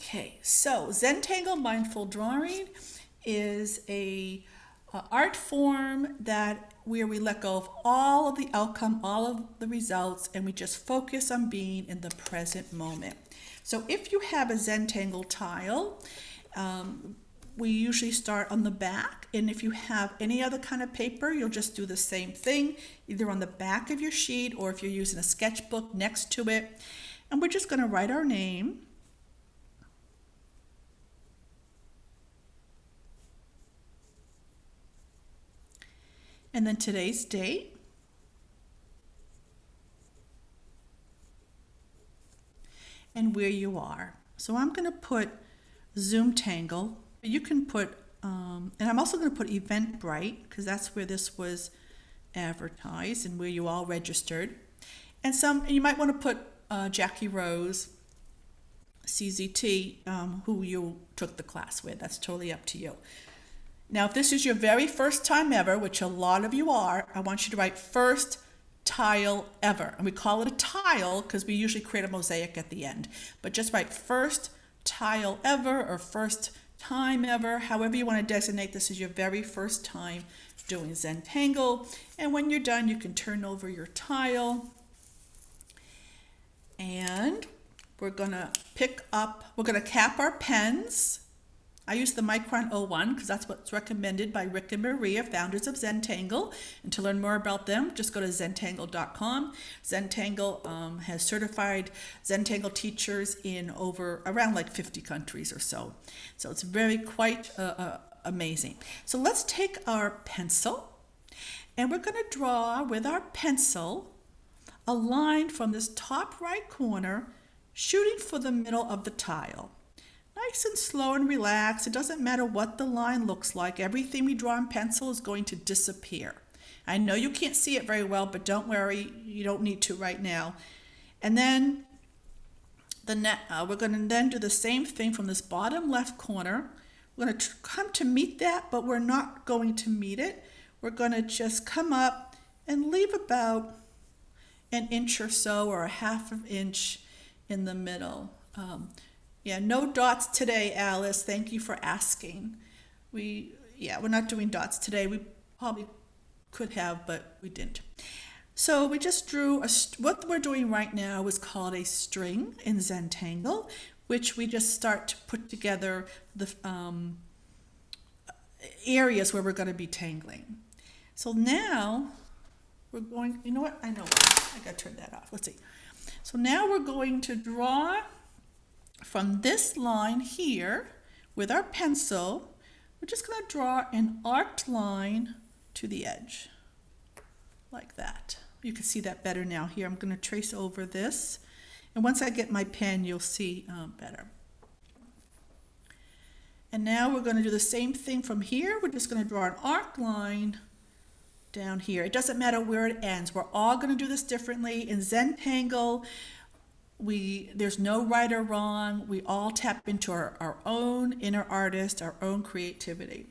Okay, so Zentangle Mindful Drawing is a art form that where we let go of all of the outcome, all of the results, and we just focus on being in the present moment. So if you have a Zentangle tile, we usually start on the back, and if you have any other kind of paper, you'll just do the same thing, either on the back of your sheet or if you're using a sketchbook next to it. And we're just going to write our name. And then today's date. And where you are. So I'm going to put Zentangle. You can put, and I'm also going to put Eventbrite because that's where this was advertised and where you all registered. And you might want to put Jacki Rose, CZT, who you took the class with. That's totally up to you. Now, if this is your very first time ever, which a lot of you are, I want you to write first tile ever. And we call it a tile because we usually create a mosaic at the end. But just write first tile ever or first time ever, however you want to designate this as your very first time doing Zentangle. And when you're done, you can turn over your tile. And we're going to cap our pens. I use the Micron 01 because that's what's recommended by Rick and Maria, founders of Zentangle. And to learn more about them, just go to zentangle.com. Zentangle has certified Zentangle teachers in around like 50 countries or so. So it's quite amazing. So let's take our pencil and we're going to draw with our pencil a line from this top right corner shooting for the middle of the tile. Nice and slow and relaxed. It doesn't matter what the line looks like. Everything we draw in pencil is going to disappear. I know you can't see it very well, but don't worry. You don't need to right now. And then we're going to then do the same thing from this bottom left corner. We're going to come to meet that, but we're not going to meet it. We're going to just come up and leave about an inch or so or a half of an inch in the middle. Yeah, no dots today, Alice. Thank you for asking. We're not doing dots today. We probably could have, but we didn't. So we just drew what we're doing right now is called a string in Zentangle, which we just start to put together the areas where we're going to be tangling. So now we're going, you know what? I know what. I got to turn that off. Let's see. So now we're going to draw from this line here with our pencil. We're just going to draw an arced line to the edge like that. You can see that better now. Here I'm going to trace over this, and once I get my pen you'll see better. And now we're going to do the same thing from here. We're just going to draw an arc line down here. It doesn't matter where it ends. We're all going to do this differently. In Zentangle, there's no right or wrong. We all tap into our own inner artist, our own creativity.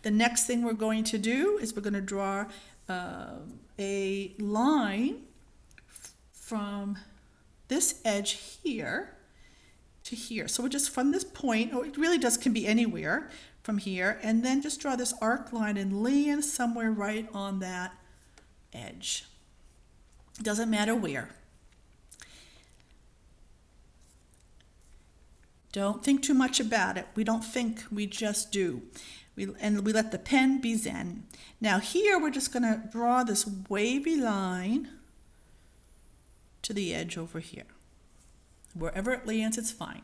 The next thing we're going to do is we're going to draw a line from this edge here to here. So we're just from this point, or it really can be anywhere from here, and then just draw this arc line and land somewhere right on that edge. It doesn't matter where. Don't think too much about it. We don't think, we just do. We let the pen be zen. Now here we're just going to draw this wavy line to the edge over here. Wherever it lands, it's fine.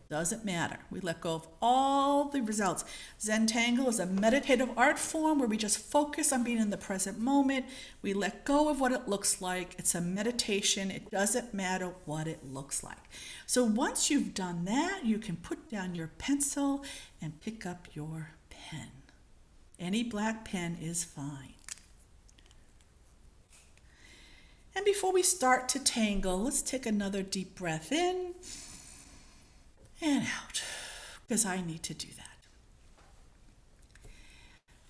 Doesn't matter. We let go of all the results. Zentangle is a meditative art form where we just focus on being in the present moment. We let go of what it looks like. It's a meditation. It doesn't matter what it looks like. So once you've done that, you can put down your pencil and pick up your pen. Any black pen is fine. And before we start to tangle, let's take another deep breath in and out, because I need to do that.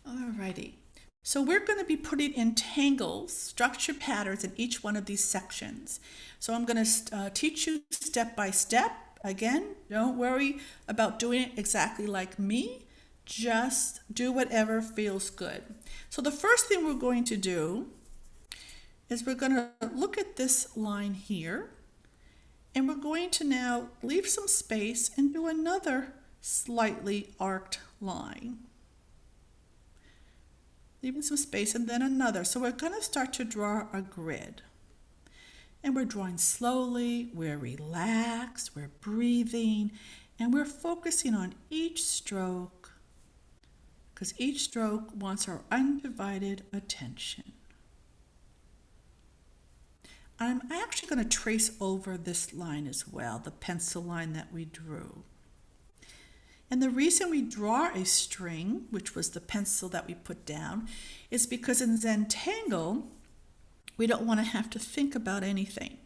Alrighty, so we're going to be putting in tangles, structured patterns in each one of these sections. So I'm going to teach you step by step Again, don't worry about doing it exactly like me. Just do whatever feels good. So the first thing we're going to do is we're going to look at this line here, and we're going to now leave some space and do another slightly arced line. Leaving some space and then another. So we're going to start to draw a grid. And we're drawing slowly, we're relaxed, we're breathing, and we're focusing on each stroke, because each stroke wants our undivided attention. I'm actually going to trace over this line as well, the pencil line that we drew. And the reason we draw a string, which was the pencil that we put down, is because in Zentangle, we don't want to have to think about anything.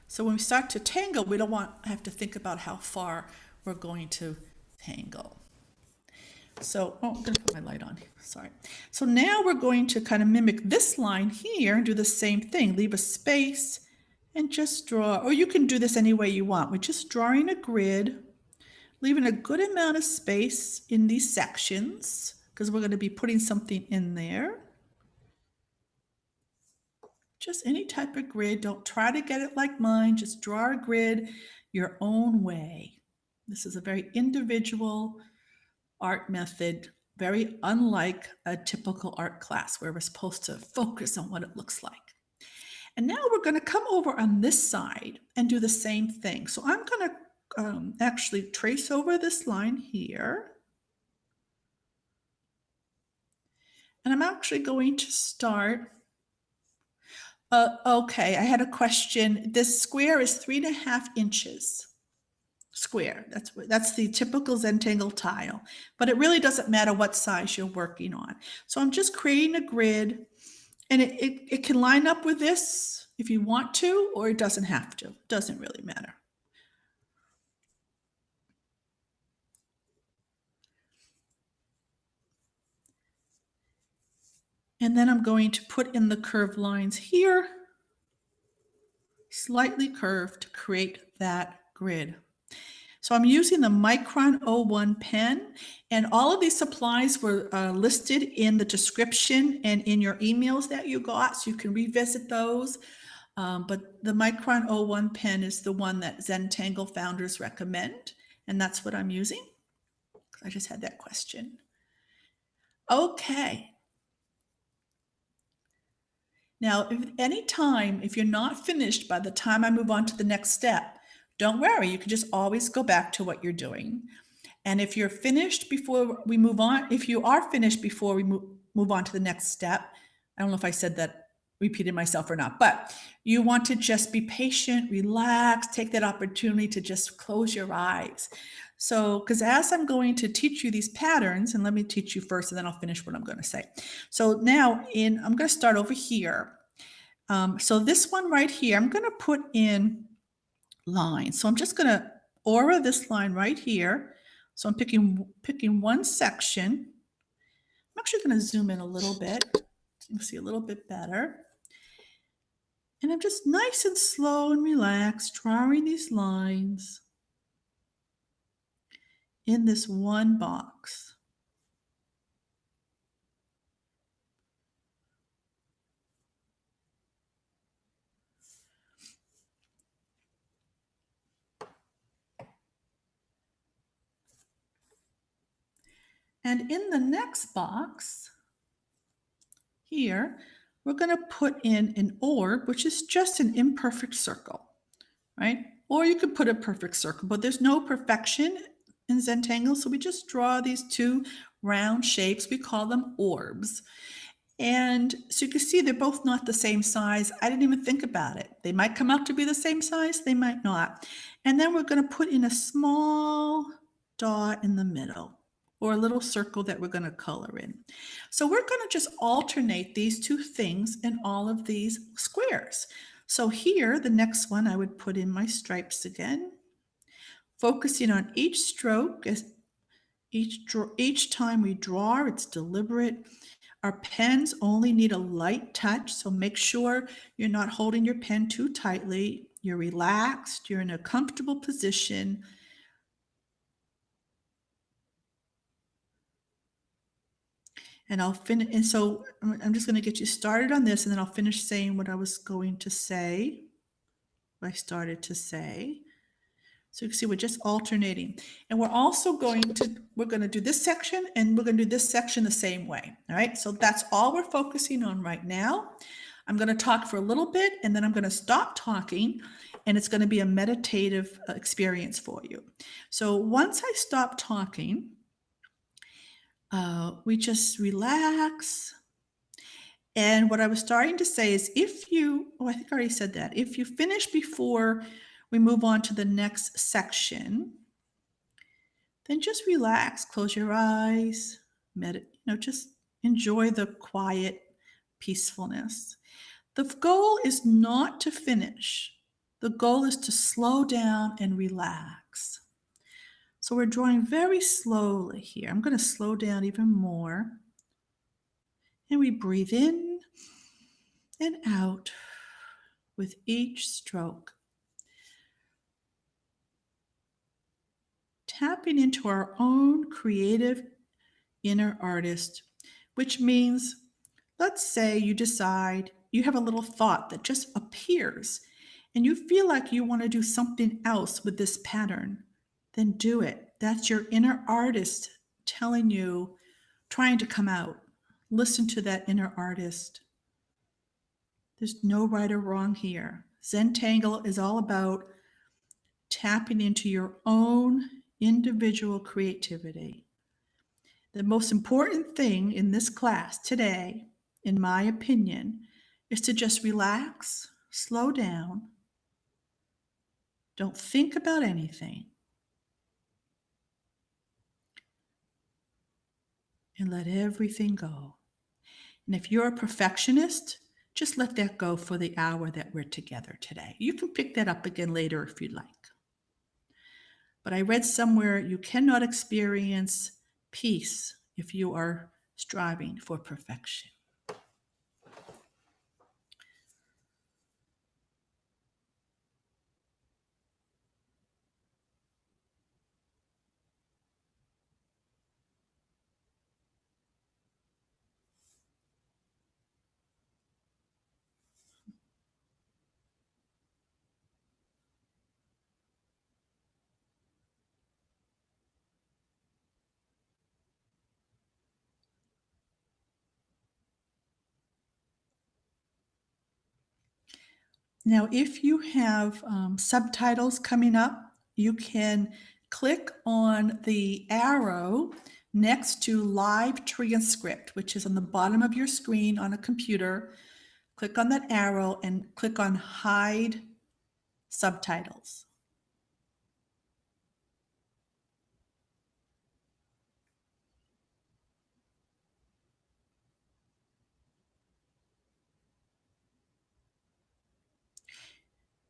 So when we start to tangle, we don't want to have to think about how far we're going to tangle. So, I'm going to put my light on, sorry. So now we're going to kind of mimic this line here and do the same thing. Leave a space and just draw, or you can do this any way you want. We're just drawing a grid, leaving a good amount of space in these sections because we're going to be putting something in there. Just any type of grid. Don't try to get it like mine. Just draw a grid your own way. This is a very individual art method, very unlike a typical art class where we're supposed to focus on what it looks like. And now we're going to come over on this side and do the same thing. So I'm going to actually trace over this line here. And I'm actually going to start. Okay, I had a question. This square is 3.5 inches square. That's the typical Zentangle tile, but it really doesn't matter what size you're working on. So I'm just creating a grid, and it can line up with this if you want to, or it doesn't have to. It doesn't really matter. And then I'm going to put in the curved lines here, slightly curved to create that grid. So I'm using the Micron 01 pen, and all of these supplies were listed in the description and in your emails that you got, so you can revisit those. But the Micron 01 pen is the one that Zentangle founders recommend, and that's what I'm using. I just had that question. Okay. Now, if you're not finished by the time I move on to the next step, don't worry, you can just always go back to what you're doing. And if you're finished before we move on, if you are finished before we move on to the next step, I don't know if I said that, repeated myself or not, but you want to just be patient, relax, take that opportunity to just close your eyes. So, because as I'm going to teach you these patterns, and let me teach you first, and then I'll finish what I'm going to say. So now I'm going to start over here. So this one right here, I'm going to put in lines. So I'm just going to aura this line right here. So I'm picking one section. I'm actually going to zoom in a little bit so you can see a little bit better. And I'm just nice and slow and relaxed, drawing these lines in this one box. And in the next box here, we're going to put in an orb, which is just an imperfect circle, right? Or you could put a perfect circle, but there's no perfection in Zentangle, so we just draw these two round shapes. We call them orbs. And so you can see they're both not the same size. I didn't even think about it. They might come out to be the same size, they might not. And then we're going to put in a small dot in the middle, or a little circle that we're going to color in. So we're going to just alternate these two things in all of these squares. So here, the next one, I would put in my stripes again, focusing on each stroke. As each time we draw, it's deliberate. Our pens only need a light touch, so make sure you're not holding your pen too tightly. you're relaxed, you're in a comfortable position. And I'll finish, and so I'm just going to get you started on this, and then I'll finish saying what I was going to say, what I started to say. So you can see we're just alternating. And we're also going to do this section, and we're going to do this section the same way. All right, so that's all we're focusing on right now. I'm going to talk for a little bit, and then I'm going to stop talking, and it's going to be a meditative experience for you. So once I stop talking, we just relax. And what I was starting to say is if you, I think I already said that, if you finish before we move on to the next section, then just relax, close your eyes, just enjoy the quiet peacefulness. The goal is not to finish. The goal is to slow down and relax. So we're drawing very slowly here. I'm going to slow down even more. And we breathe in and out with each stroke. Tapping into our own creative inner artist, which means, let's say you decide you have a little thought that just appears and you feel like you want to do something else with this pattern, then do it. That's your inner artist telling you, trying to come out. Listen to that inner artist. There's no right or wrong here. Zentangle is all about tapping into your own individual creativity. The most important thing in this class today, in my opinion, is to just relax, slow down, don't think about anything, and let everything go. And if you're a perfectionist, just let that go for the hour that we're together today. You can pick that up again later if you'd like. But I read somewhere you cannot experience peace if you are striving for perfection. Now, if you have subtitles coming up, you can click on the arrow next to live transcript, which is on the bottom of your screen on a computer. Click on that arrow and click on hide subtitles.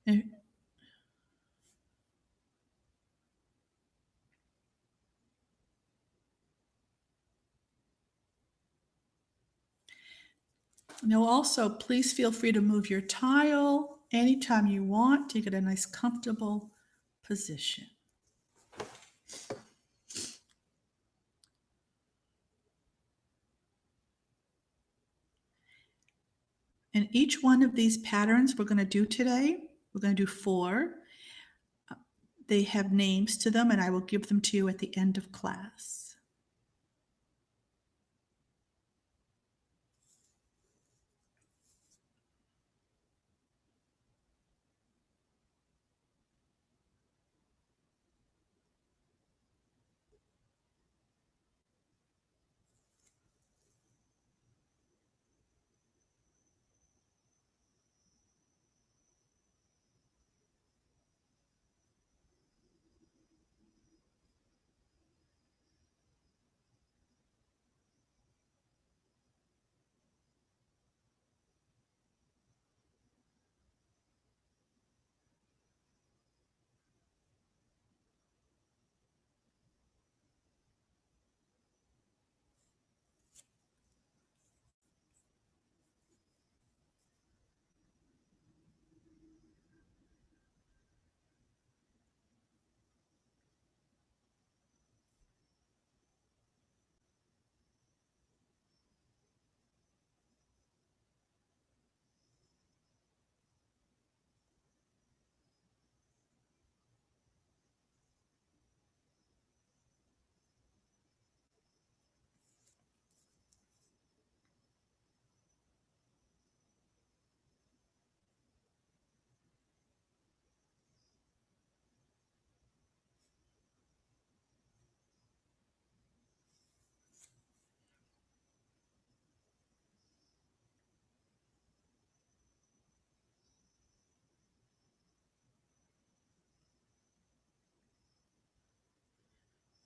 And now also, please feel free to move your tile anytime you want to get a nice comfortable position. And each one of these patterns we're going to do today, we're going to do 4. They have names to them, and I will give them to you at the end of class.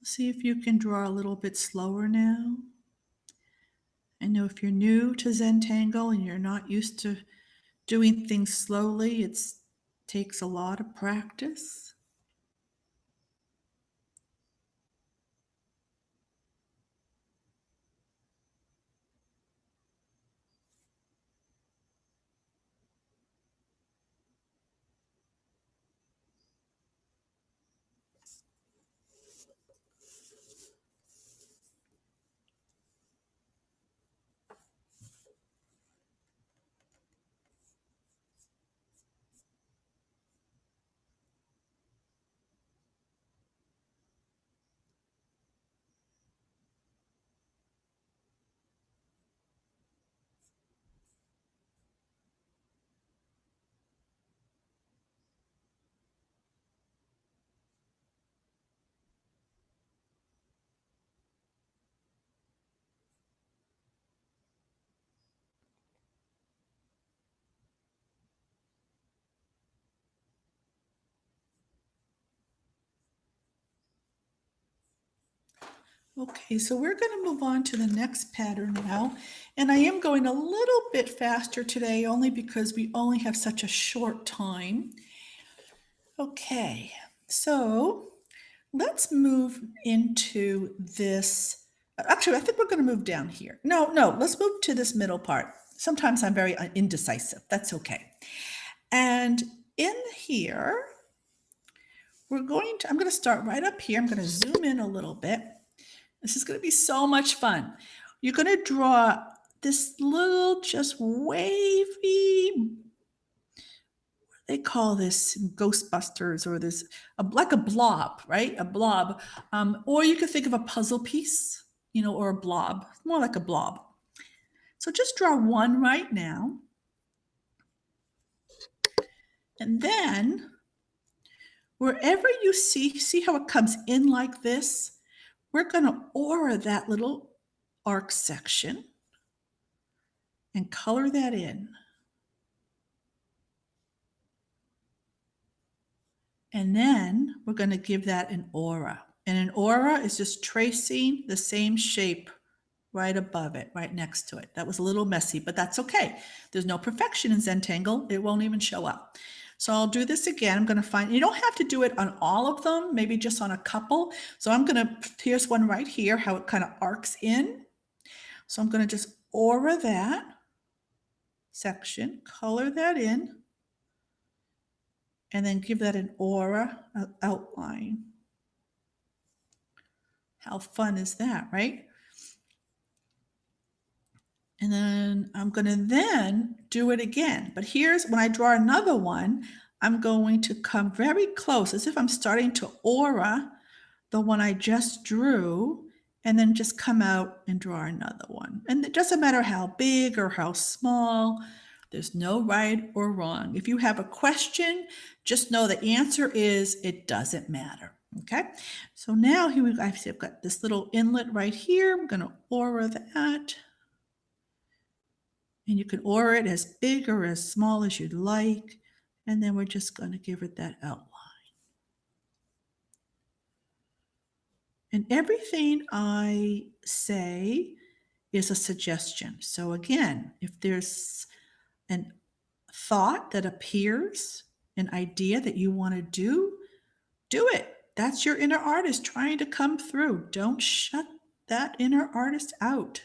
See if you can draw a little bit slower now. I know if you're new to Zentangle and you're not used to doing things slowly, it takes a lot of practice. Okay, so we're going to move on to the next pattern now. And I am going a little bit faster today only because we only have such a short time. Okay, so let's move into this. Actually, I think we're going to move down here. No, let's move to this middle part. Sometimes I'm very indecisive. That's okay. And in here, I'm going to start right up here. I'm going to zoom in a little bit. This is going to be so much fun. You're going to draw this little just wavy, they call this Ghostbusters, or this like a blob, right? A blob. Or you could think of a puzzle piece, or a blob, more like a blob. So just draw one right now. And then wherever you see how it comes in like this, we're going to aura that little arc section and color that in. And then we're going to give that an aura. And an aura is just tracing the same shape right above it, right next to it. That was a little messy, but that's okay. There's no perfection in Zentangle. It won't even show up. So I'll do this again. I'm going to find, you don't have to do it on all of them, maybe just on a couple. So I'm going to, here's one right here, how it kind of arcs in. So I'm going to just aura that section, color that in, and then give that an aura outline. How fun is that, right? And then I'm going to then do it again. But here's when I draw another one, I'm going to come very close as if I'm starting to aura the one I just drew, and then just come out and draw another one. And it doesn't matter how big or how small. There's no right or wrong. If you have a question, just know the answer is it doesn't matter. Okay, so now here I've got this little inlet right here. I'm going to aura that. And you can aura it as big or as small as you'd like. And then we're just going to give it that outline. And everything I say is a suggestion. So again, if there's a thought that appears, an idea that you want to do it. That's your inner artist trying to come through. Don't shut that inner artist out.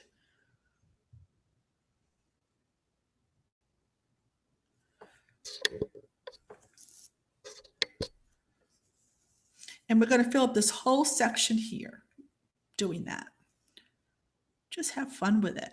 And we're going to fill up this whole section here doing that. Just have fun with it.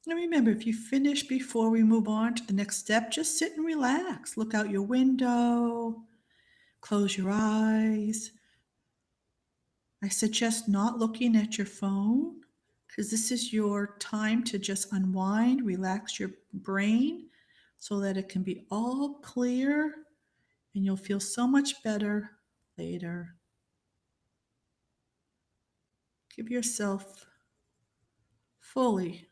And remember, if you finish before we move on to the next step, just sit and relax. Look out your window, close your eyes. I suggest not looking at your phone because this is your time to just unwind, relax your brain so that it can be all clear and you'll feel so much better later. Give yourself fully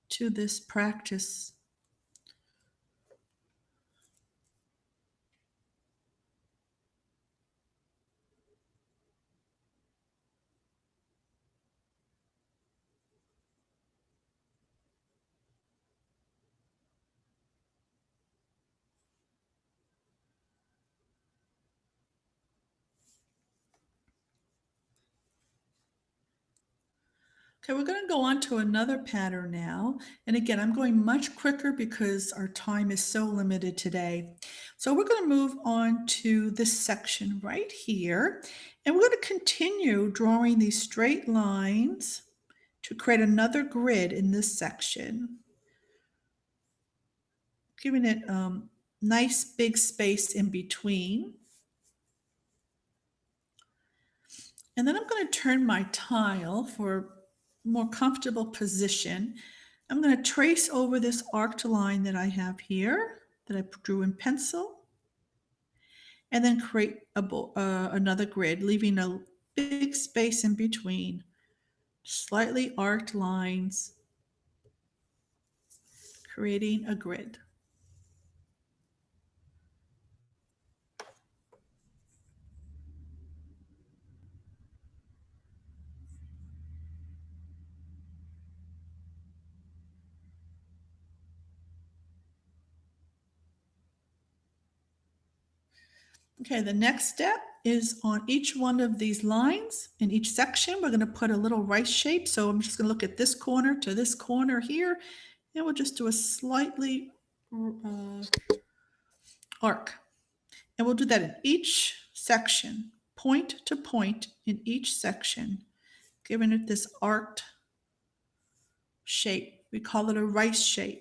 to this practice. Okay, we're going to go on to another pattern now. And again, I'm going much quicker because our time is so limited today. So we're going to move on to this section right here. And we're going to continue drawing these straight lines to create another grid in this section, giving it nice big space in between. And then I'm going to turn my tile for a more comfortable position. I'm going to trace over this arced line that I have here that I drew in pencil, and then create another grid, leaving a big space in between, slightly arced lines, creating a grid. Okay, the next step is on each one of these lines in each section, we're going to put a little rice shape. So I'm just going to look at this corner to this corner here, and we'll just do a slightly arc. And we'll do that in each section, point to point in each section, giving it this arced shape. We call it a rice shape.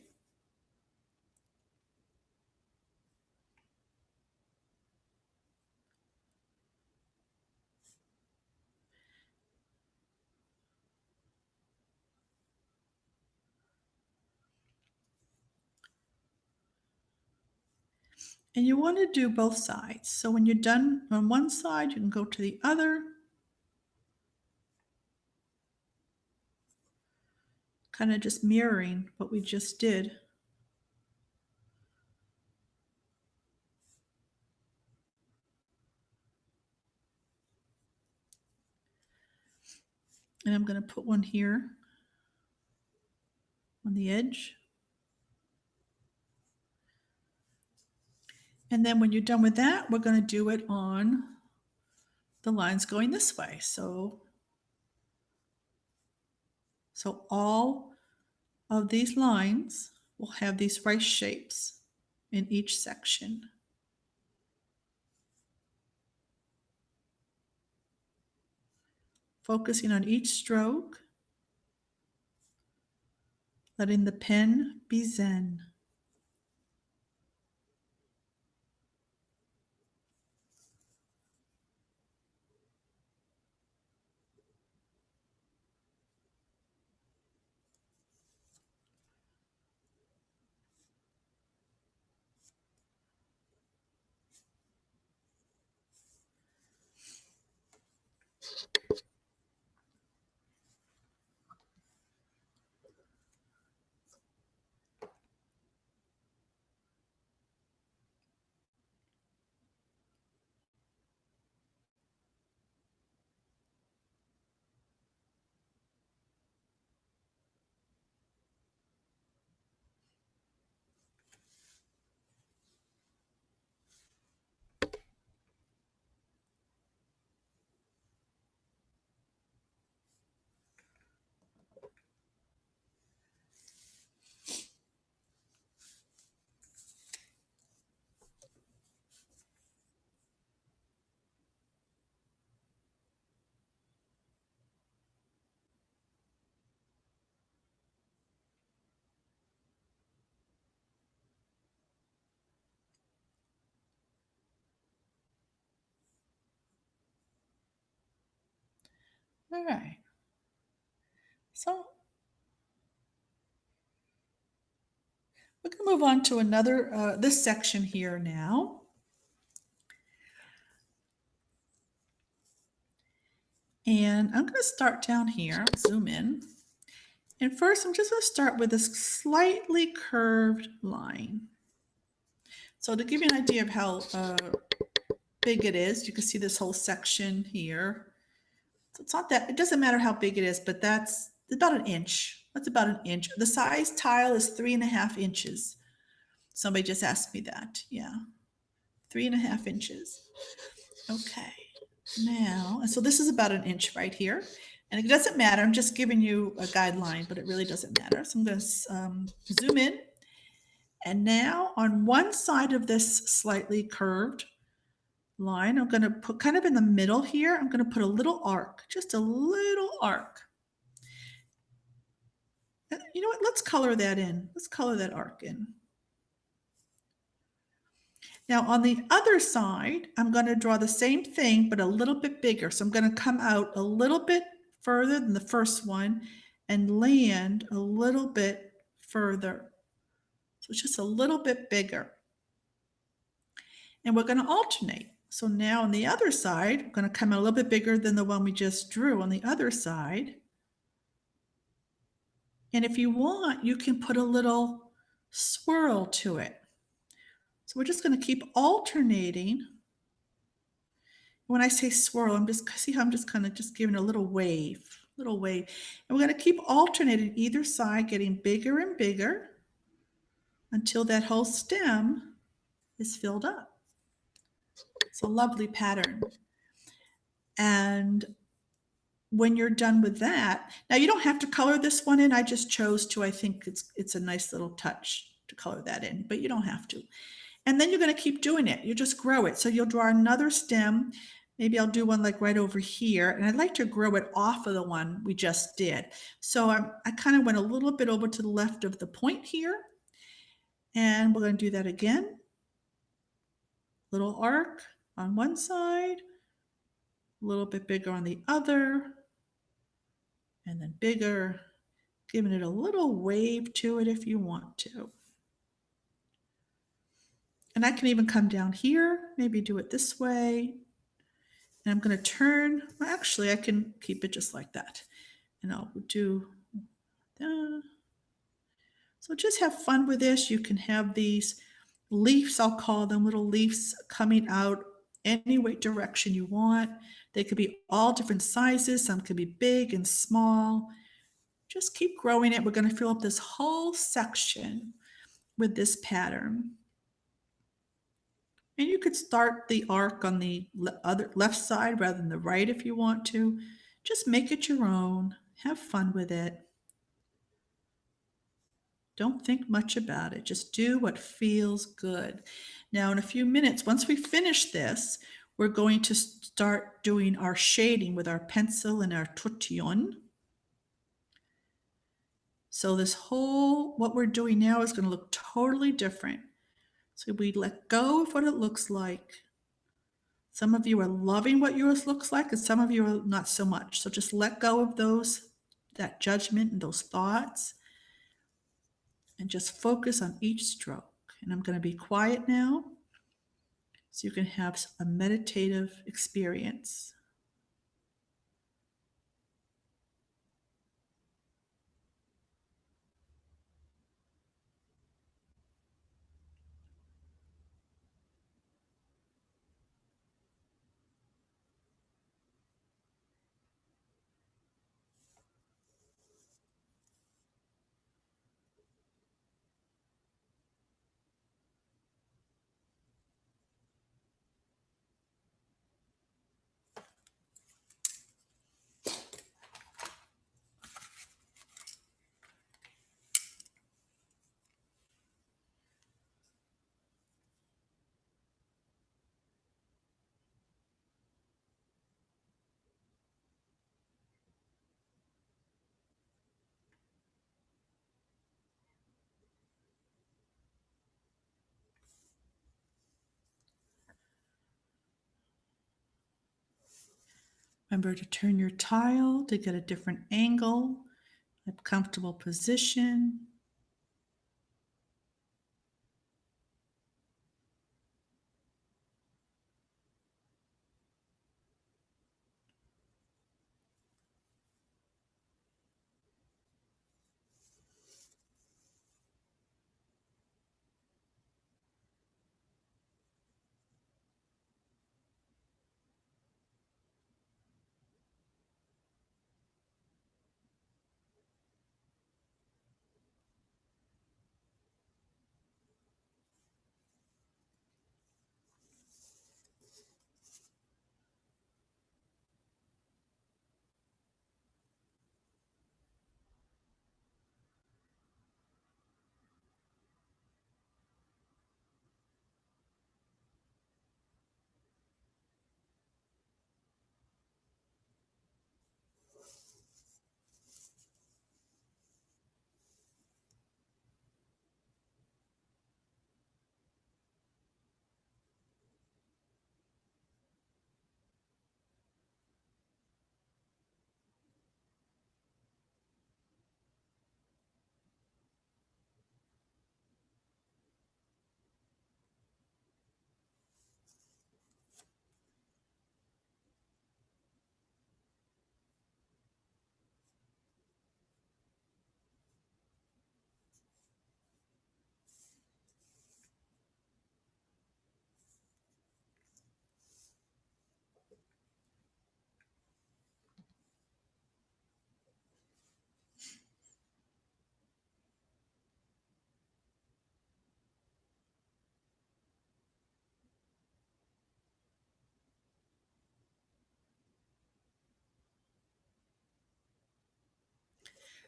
And you want to do both sides. So when you're done on one side, you can go to the other. Kind of just mirroring what we just did. And I'm going to put one here on the edge. And then when you're done with that, we're going to do it on the lines going this way. So all of these lines will have these rice shapes in each section. Focusing on each stroke, letting the pen be zen. All right. So we're going to move on to another, this section here now. And I'm going to start down here, zoom in. And first, I'm just going to start with this slightly curved line. So to give you an idea of how big it is, you can see this whole section here. So it's not that, it doesn't matter how big it is, but that's about an inch. That's about an inch. The size tile is 3.5 inches. Somebody just asked me that. Yeah, 3.5 inches. Okay, now, and so this is about an inch right here. And it doesn't matter, I'm just giving you a guideline, but it really doesn't matter. So I'm going to zoom in. And now on one side of this slightly curved line, I'm going to put kind of in the middle here, I'm going to put a little arc, just a little arc. You know what, let's color that in. Let's color that arc in. Now on the other side, I'm going to draw the same thing, but a little bit bigger. So I'm going to come out a little bit further than the first one and land a little bit further. So it's just a little bit bigger. And we're going to alternate. So now on the other side, I'm going to come out a little bit bigger than the one we just drew on the other side. And if you want, you can put a little swirl to it. So we're just going to keep alternating. When I say swirl, I'm just, see how I'm just kind of just giving a little wave. And we're going to keep alternating either side, getting bigger and bigger until that whole stem is filled up. It's a lovely pattern. And when you're done with that, now you don't have to color this one in. I just chose to. I think it's a nice little touch to color that in, but you don't have to. And then you're going to keep doing it. You just grow it. So you'll draw another stem. Maybe I'll do one like right over here. And I'd like to grow it off of the one we just did. So I kind of went a little bit over to the left of the point here. And we're going to do that again. Little arc on one side, a little bit bigger on the other, and then bigger, giving it a little wave to it if you want to. And I can even come down here, maybe do it this way. And I'm going to turn, well, actually I can keep it just like that. And I'll do that. So just have fun with this. You can have these leaves, I'll call them little leaves, coming out any way direction you want. They could be all different sizes. Some could be big and small. Just keep growing it. We're going to fill up this whole section with this pattern. And you could start the arc on the other left side rather than the right if you want to. Just make it your own. Have fun with it. Don't think much about it. Just do what feels good. Now, in a few minutes, once we finish this, we're going to start doing our shading with our pencil and our tortillon. So this whole, what we're doing now is going to look totally different. So we let go of what it looks like. Some of you are loving what yours looks like, and some of you are not so much. So just let go of that judgment and those thoughts, and just focus on each stroke. And I'm going to be quiet now so you can have a meditative experience. Remember to turn your tile to get a different angle, a comfortable position.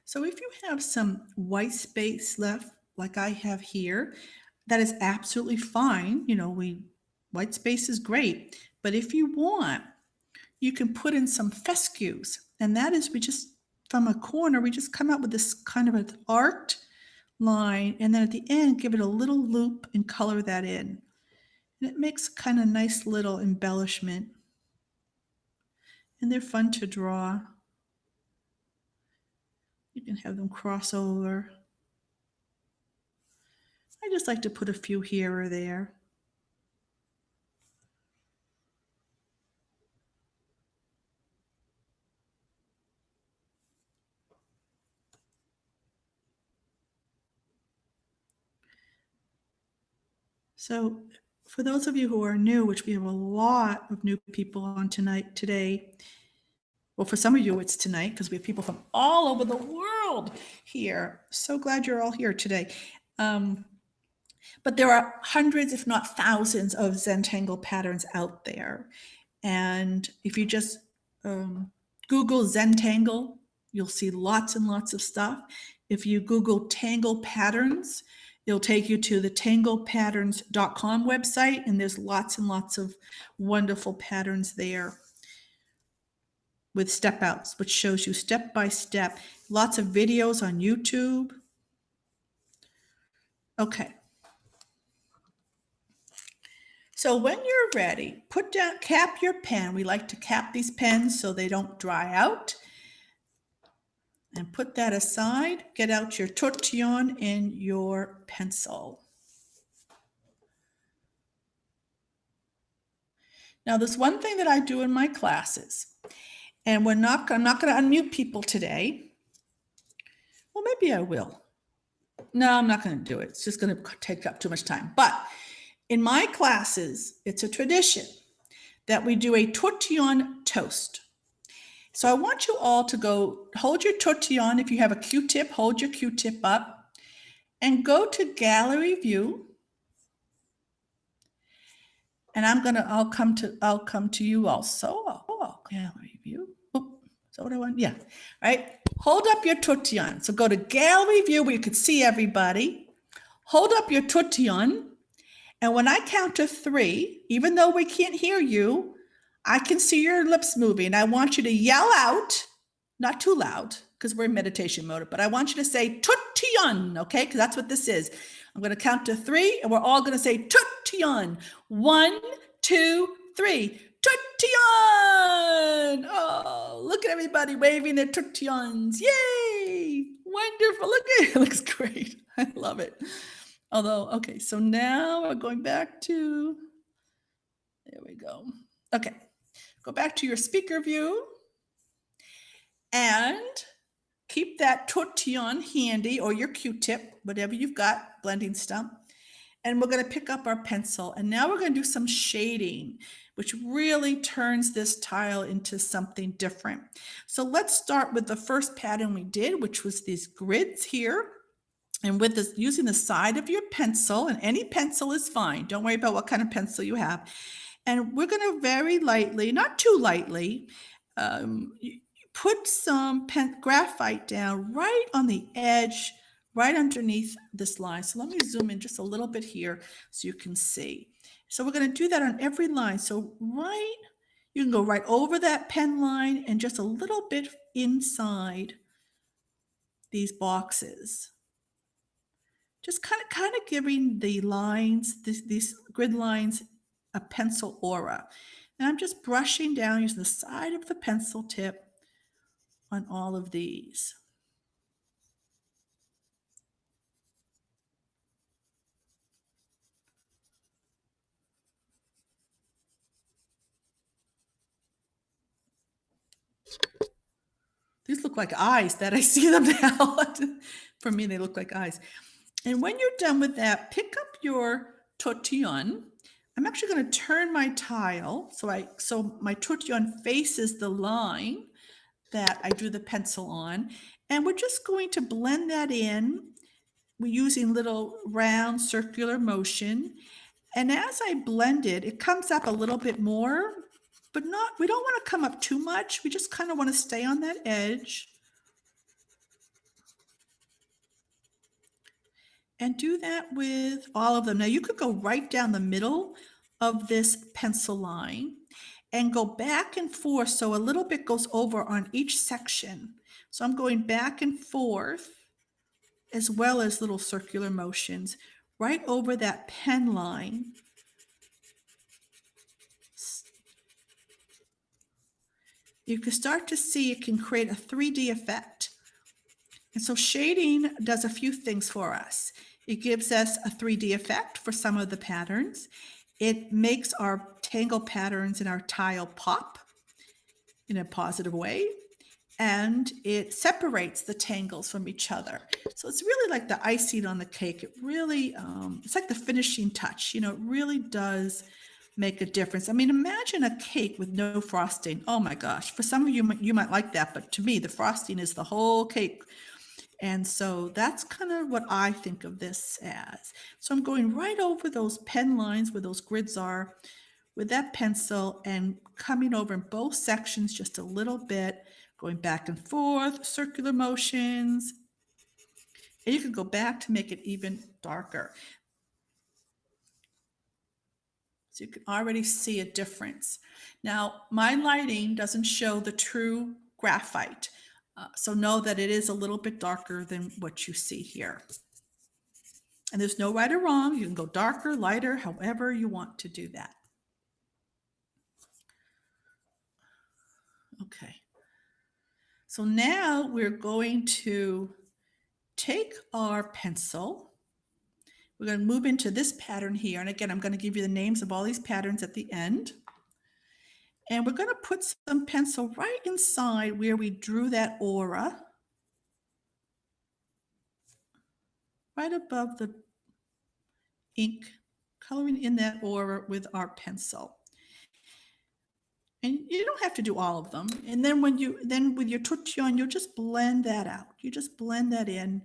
So if you have some white space left, like I have here, that is absolutely fine. White space is great. But if you want, you can put in some fescues. And that is, from a corner, we just come out with this kind of an arced line. And then at the end, give it a little loop and color that in. And it makes kind of nice little embellishment. And they're fun to draw. You can have them cross over. I just like to put a few here or there. So for those of you who are new, which we have a lot of new people on today, well, for some of you, it's tonight because we have people from all over the world here. So glad you're all here today. But there are hundreds, if not thousands, of Zentangle patterns out there. And if you just Google Zentangle, you'll see lots and lots of stuff. If you Google Tangle Patterns, it'll take you to the tanglepatterns.com website, and there's lots and lots of wonderful patterns there with step outs, which shows you step by step. Lots of videos on YouTube. Okay. So when you're ready, cap your pen. We like to cap these pens so they don't dry out. And put that aside. Get out your tortillon and your pencil. Now, there's one thing that I do in my classes, and I'm not going to unmute people today. Well, maybe I will. No, I'm not going to do it. It's just going to take up too much time. But in my classes, it's a tradition that we do a tortillon toast. So I want you all to go hold your tortillon. If you have a Q-tip, hold your Q-tip up and go to gallery view. And I'll come to you also. Oh, gallery view. Oh, is that what I want? Yeah. All right. Hold up your tortillon. So go to gallery view where you can see everybody. Hold up your tortillon. And when I count to 3, even though we can't hear you, I can see your lips moving. I want you to yell out, not too loud because we're in meditation mode, but I want you to say tortillon, okay? Because that's what this is. I'm going to count to 3 and we're all going to say tortillon. 1, 2, 3. tortillon. Oh, look at everybody waving their tortillons. Yay! Wonderful. Look at it. It looks great. I love it. Although, okay, so now we're going back to, there we go. Okay, go back to your speaker view and keep that tortillon handy, or your Q-tip, whatever you've got, blending stump. And we're going to pick up our pencil. And now we're going to do some shading, which really turns this tile into something different. So let's start with the first pattern we did, which was these grids here. And with this, using the side of your pencil, and any pencil is fine. Don't worry about what kind of pencil you have. And we're going to very lightly, not too lightly, put some graphite down right on the edge, right underneath this line. So let me zoom in just a little bit here so you can see. So we're going to do that on every line. So you can go right over that pen line and just a little bit inside these boxes. Just kind of giving the lines, these grid lines, a pencil aura. And I'm just brushing down using the side of the pencil tip on all of these. These look like eyes that I see them now. For me, they look like eyes. And when you're done with that, pick up your tortillon. I'm actually going to turn my tile so my tortillon faces the line that I drew the pencil on. And we're just going to blend that in. We're using little round circular motion. And as I blend it, it comes up a little bit more, but we don't want to come up too much. We just kind of want to stay on that edge. And do that with all of them. Now you could go right down the middle of this pencil line and go back and forth so a little bit goes over on each section. So I'm going back and forth as well as little circular motions right over that pen line. You can start to see it can create a 3D effect. And so shading does a few things for us. It gives us a 3D effect for some of the patterns. It makes our tangle patterns in our tile pop in a positive way. And it separates the tangles from each other. So it's really like the icing on the cake. It really, it's like the finishing touch. It really does make a difference. I mean, imagine a cake with no frosting. Oh my gosh. For some of you, you might like that, but to me, the frosting is the whole cake. And so that's kind of what I think of this as. So I'm going right over those pen lines where those grids are with that pencil and coming over in both sections just a little bit, going back and forth, circular motions. And you can go back to make it even darker. So you can already see a difference. Now, my lighting doesn't show the true graphite. So know that it is a little bit darker than what you see here. And there's no right or wrong. You can go darker, lighter, however you want to do that. Okay. So now we're going to take our pencil. We're going to move into this pattern here. And again, I'm going to give you the names of all these patterns at the end. And we're going to put some pencil right inside where we drew that aura, right above the ink, coloring in that aura with our pencil. And you don't have to do all of them. And then with your tortillon, you'll just blend that out. You just blend that in.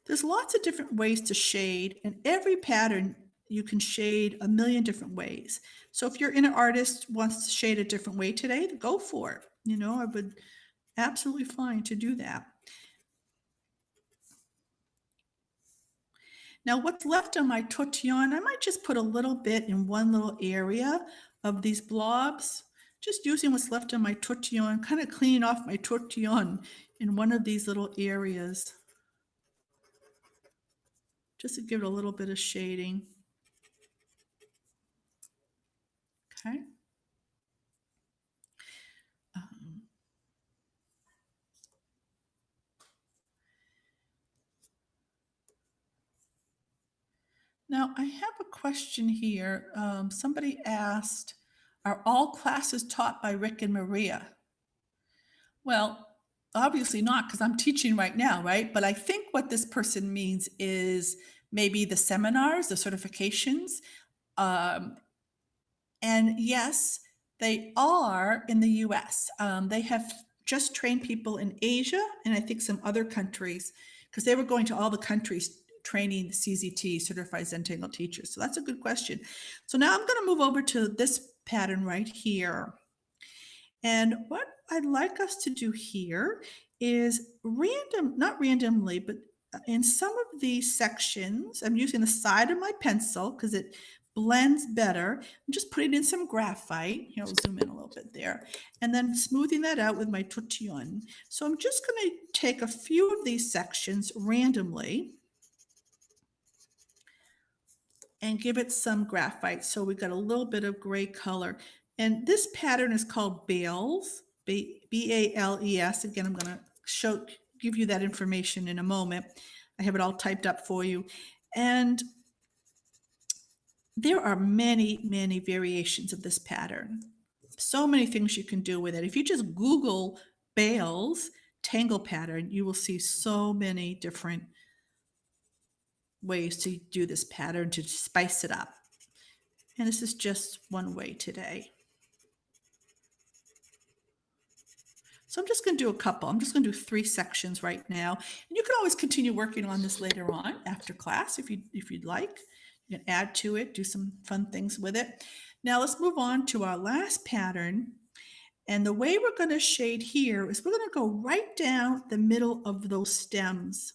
There's lots of different ways to shade, and every pattern you can shade a million different ways. So if you're an artist wants to shade a different way today, go for it. I would absolutely fine to do that. Now what's left on my tortillon, I might just put a little bit in one little area of these blobs, just using what's left on my tortillon, kind of cleaning off my tortillon in one of these little areas, just to give it a little bit of shading. Okay. Um, Now, I have a question here. Somebody asked, are all classes taught by Rick and Maria? Well, obviously not, because I'm teaching right now, right? But I think what this person means is maybe the seminars, the certifications. Um, and yes, they are in the US. They have just trained people in Asia and I think some other countries, because they were going to all the countries training CZT, Certified Zentangle Teachers. So that's a good question. So now I'm going to move over to this pattern right here. And what I'd like us to do here is not randomly, but in some of these sections, I'm using the side of my pencil because it blends better. I'm just putting in some graphite. Here, I'll zoom in a little bit there. And then smoothing that out with my tortillon. So I'm just going to take a few of these sections randomly and give it some graphite. So we got a little bit of gray color. And this pattern is called Bales, B-A-L-E-S. Again, I'm going to give you that information in a moment. I have it all typed up for you. And there are many, many variations of this pattern. So many things you can do with it. If you just Google Bales tangle pattern, you will see so many different ways to do this pattern to spice it up. And this is just one way today. So I'm just going to do a couple. I'm just going to do 3 sections right now. And you can always continue working on this later on after class if you'd like. You can add to it, do some fun things with it. Now let's move on to our last pattern. And the way we're going to shade here is we're going to go right down the middle of those stems.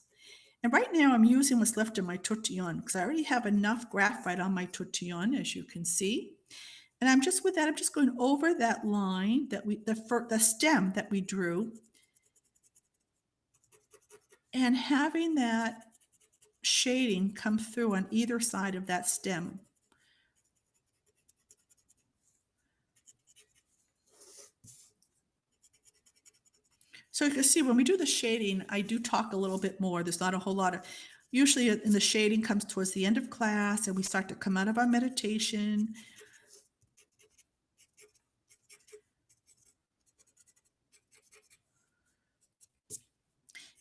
And right now I'm using what's left of my tortillon because I already have enough graphite on my tortillon, as you can see. And I'm just going over that line that the stem that we drew and having that shading come through on either side of that stem. So you can see when we do the shading, I do talk a little bit more. There's not a whole lot of, usually in the shading comes towards the end of class and we start to come out of our meditation.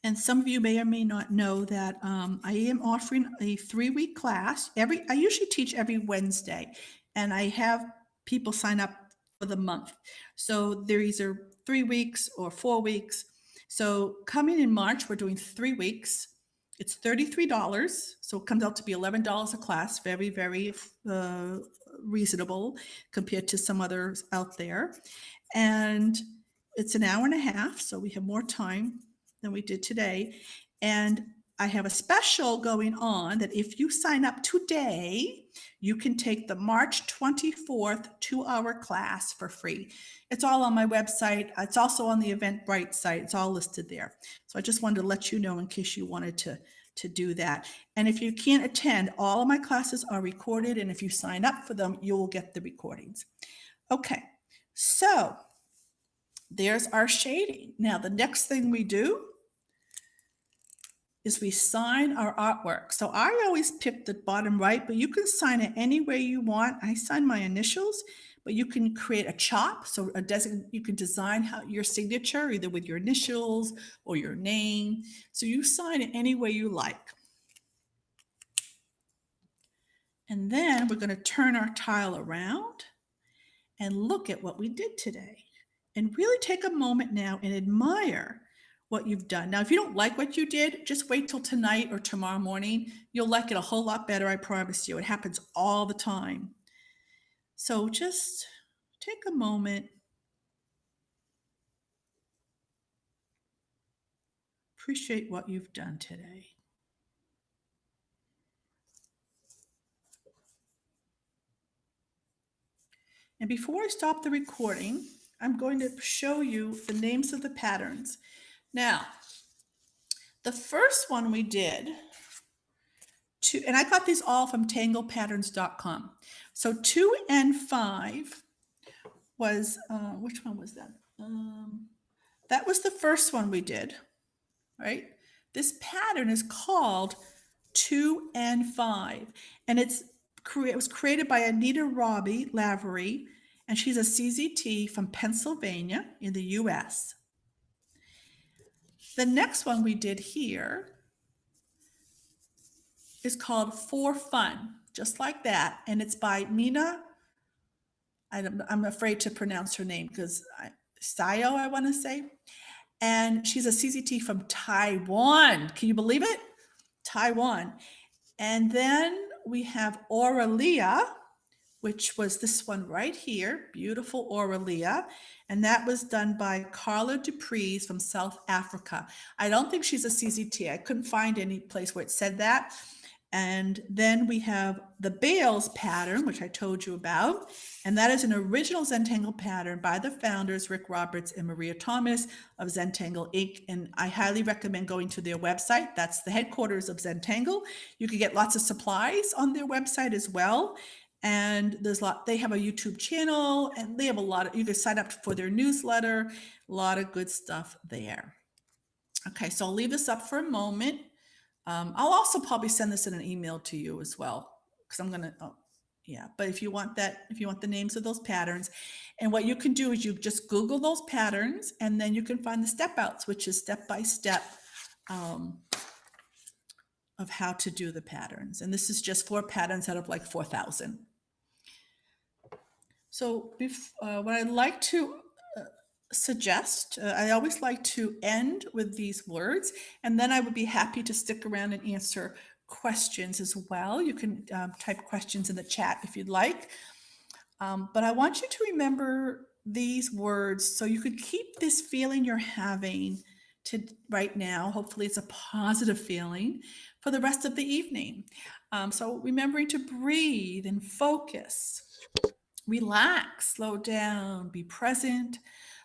And some of you may or may not know that I am offering a 3-week class. I usually teach every Wednesday, and I have people sign up for the month. So they're either 3 weeks or 4 weeks. So coming in March, we're doing 3 weeks. It's $33, so it comes out to be $11 a class. Very, very reasonable compared to some others out there. And it's an hour and a half, so we have more time than we did today. And I have a special going on that if you sign up today, you can take the March 24th 2-hour class for free. It's all on my website. It's also on the Eventbrite site. It's all listed there. So I just wanted to let you know in case you wanted to do that. And if you can't attend, all of my classes are recorded. And if you sign up for them, you will get the recordings. Okay, so there's our shading. Now, the next thing we do is we sign our artwork. So I always pick the bottom right, but you can sign it any way you want. I sign my initials, but you can create a chop. So you can design your signature either with your initials or your name. So you sign it any way you like. And then we're going to turn our tile around and look at what we did today. And really take a moment now and admire what you've done. Now, if you don't like what you did, just wait till tonight or tomorrow morning. You'll like it a whole lot better, I promise you. It happens all the time. So just take a moment. Appreciate what you've done today. And before I stop the recording, I'm going to show you the names of the patterns. Now, the first one we did, and I got these all from tanglepatterns.com. So 2 and 5 was, which one was that? That was the first one we did, right? This pattern is called 2 and 5, and it was created by Anita Robbie Lavery, and she's a CZT from Pennsylvania in the US. The next one we did here is called For Fun, just like that, and it's by Mina. I'm afraid to pronounce her name because Sayo, I want to say, and she's a CZT from Taiwan. Can you believe it? Taiwan. And then we have Aura-Leah, which was this one right here, beautiful Aura-Leah. And that was done by Carla Dupreez from South Africa. I don't think she's a CZT. I couldn't find any place where it said that. And then we have the Bales pattern, which I told you about. And that is an original Zentangle pattern by the founders, Rick Roberts and Maria Thomas of Zentangle Inc. And I highly recommend going to their website. That's the headquarters of Zentangle. You can get lots of supplies on their website as well. And they have a YouTube channel, and they have you can sign up for their newsletter, a lot of good stuff there. Okay, so I'll leave this up for a moment. I'll also probably send this in an email to you as well, because I'm gonna, but if you want the names of those patterns, and what you can do is you just Google those patterns, and then you can find the step outs, which is step by step of how to do the patterns. And this is just 4 patterns out of like 4,000. So what I'd like to suggest, I always like to end with these words, and then I would be happy to stick around and answer questions as well. You can type questions in the chat if you'd like. But I want you to remember these words so you could keep this feeling you're having right now. Hopefully it's a positive feeling for the rest of the evening. So remembering to breathe and focus, relax, slow down, be present,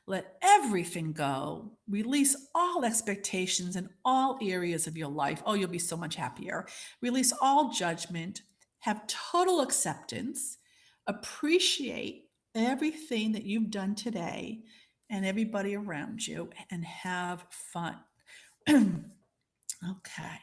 let everything go, release all expectations in all areas of your life. Oh, you'll be so much happier. Release all judgment, have total acceptance, appreciate everything that you've done today and everybody around you, and have fun. Okay.